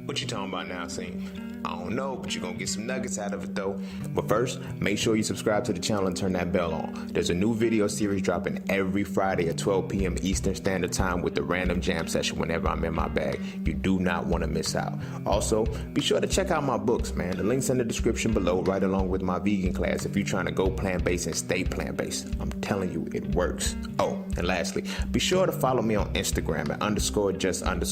What you talking about now, Cine? I don't know, but you're gonna get some nuggets out of it though. But first, make sure you subscribe to the channel and turn that bell on. There's a new video series dropping every Friday at 12 p.m. Eastern Standard Time with the random jam session whenever I'm in my bag. You do not want to miss out. Also, be sure to check out my books, man. The link's in the description below, right along with my vegan class if you're trying to go plant-based and stay plant-based. I'm telling you, it works. Oh, and lastly, be sure to follow me on Instagram at _just_scene_.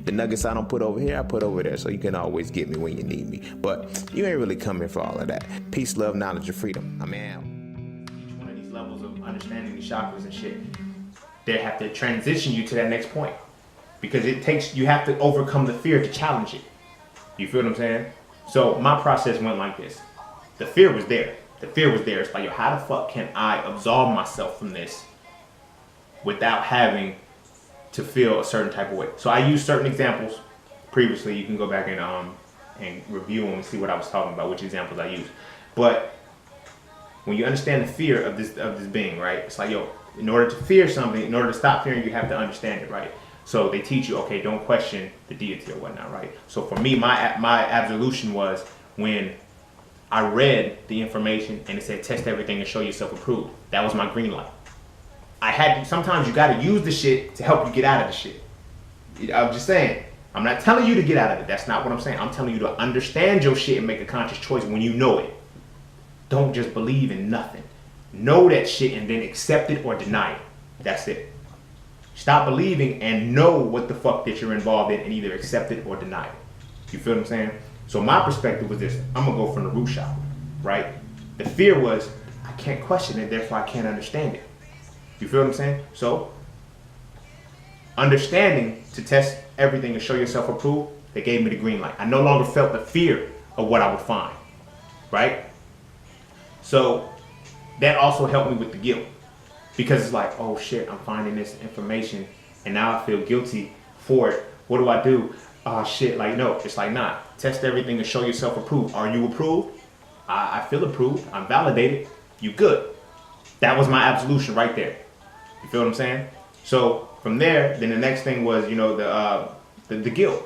The nuggets I don't put over here, I put over there, so you can always get me when you need me. But you ain't really coming for all of that. Peace, love, knowledge, and freedom. I'm out. Each one of these levels of understanding these chakras and shit, they have to transition you to that next point. Because you have to overcome the fear to challenge it. You feel what I'm saying? So my process went like this. The fear was there. The fear was there. It's like, yo, how the fuck can I absolve myself from this without having to feel a certain type of way? So I used certain examples previously. You can go back and review them and see what I was talking about, which examples I used. But when you understand the fear of this being, right? It's like, yo, in order to fear something, in order to stop fearing, you have to understand it, right? So they teach you, okay, don't question the deity or whatnot, right? So for me, my absolution was when I read the information and it said test everything and show yourself approved. That was my green light. Sometimes you got to use the shit to help you get out of the shit. I'm just saying, I'm not telling you to get out of it. That's not what I'm saying. I'm telling you to understand your shit and make a conscious choice when you know it. Don't just believe in nothing. Know that shit and then accept it or deny it. That's it. Stop believing and know what the fuck that you're involved in and either accept it or deny it. You feel what I'm saying? So my perspective was this. I'm going to go from the root chakra, right? The fear was, I can't question it, therefore I can't understand it. You feel what I'm saying? So, understanding to test everything and show yourself approved, they gave me the green light. I no longer felt the fear of what I would find, right? So, that also helped me with the guilt. Because it's like, oh shit, I'm finding this information and now I feel guilty for it. What do I do? Oh shit, like no, it's like nah. Test everything and show yourself approved. Are you approved? I feel approved. I'm validated. You good. That was my absolution right there. You feel what I'm saying? So from there, then the next thing was, you know, the guilt.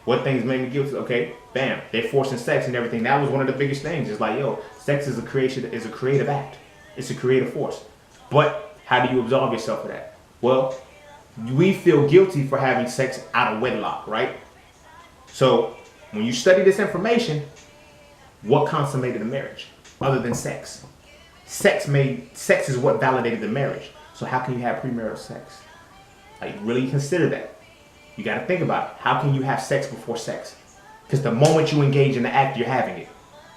What things made me guilty? Okay, bam, they're forcing sex and everything. That was one of the biggest things. It's like, yo, sex is a creative act. It's a creative force. But how do you absolve yourself of that? Well, we feel guilty for having sex out of wedlock, right? So when you study this information, what consummated a marriage other than sex? Sex is what validated the marriage. So how can you have premarital sex? Like, really consider that. You got to think about it. How can you have sex before sex? Because the moment you engage in the act, you're having it.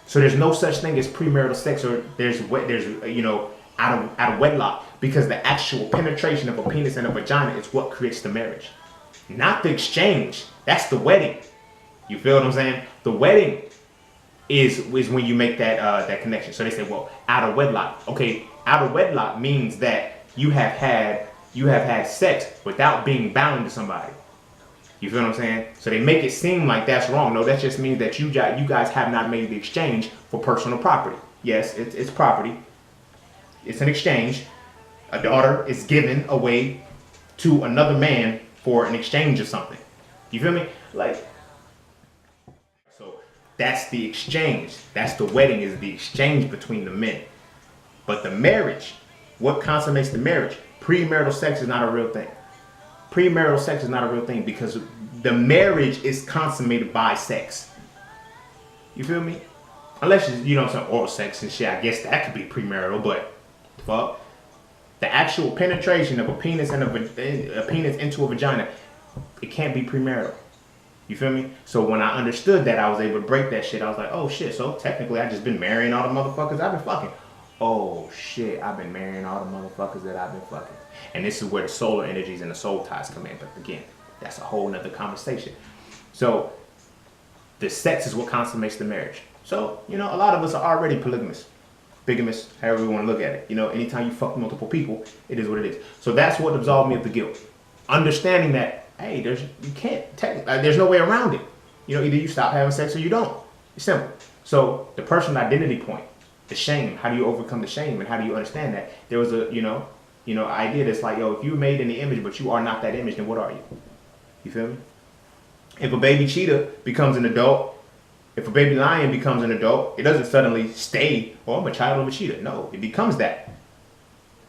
So there's no such thing as premarital sex, or there's you know, out of wedlock, because the actual penetration of a penis and a vagina is what creates the marriage, not the exchange. That's the wedding. You feel what I'm saying? The wedding is when you make that connection. So they say, well, out of wedlock. Okay, out of wedlock means that you have had sex without being bound to somebody. You feel what I'm saying? So they make it seem like that's wrong. No, that just means that you guys have not made the exchange for personal property. Yes, it's property. It's an exchange. A daughter is given away to another man for an exchange of something. You feel me? Like, so that's the exchange. That's the wedding, is the exchange between the men. But the marriage, what consummates the marriage? Premarital sex is not a real thing. Premarital sex is not a real thing because the marriage is consummated by sex. You feel me? Unless you know some oral sex and shit, I guess that could be premarital, but fuck. The actual penetration of a penis and a penis into a vagina, it can't be premarital. You feel me? So when I understood that, I was able to break that shit. I was like, oh shit, so technically I just been marrying all the motherfuckers I've been fucking. Oh shit, I've been marrying all the motherfuckers that I've been fucking. And this is where the solar energies and the soul ties come in. But again, that's a whole nother conversation. So the sex is what consummates the marriage. So, you know, a lot of us are already polygamous. Bigamous, however you want to look at it. You know, anytime you fuck multiple people, it is what it is. So that's what absolved me of the guilt. Understanding that, hey, there's no way around it. You know, either you stop having sex or you don't. It's simple. So the personal identity point, the shame, how do you overcome the shame and how do you understand that? There was a, idea that's like, yo, if you're made in the image but you are not that image, then what are you? You feel me? If a baby cheetah becomes an adult, if a baby lion becomes an adult, it doesn't suddenly stay, oh, I'm a child of a cheetah. No, it becomes that.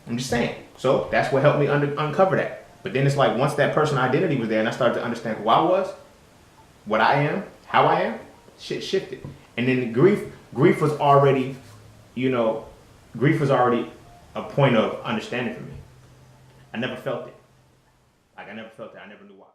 I'm just saying. So that's what helped me uncover that. But then it's like once that person identity was there and I started to understand who I was, what I am, how I am, shit shifted. And then grief was already, grief was already a point of understanding for me. I never felt it. Like I never felt it. I never knew why.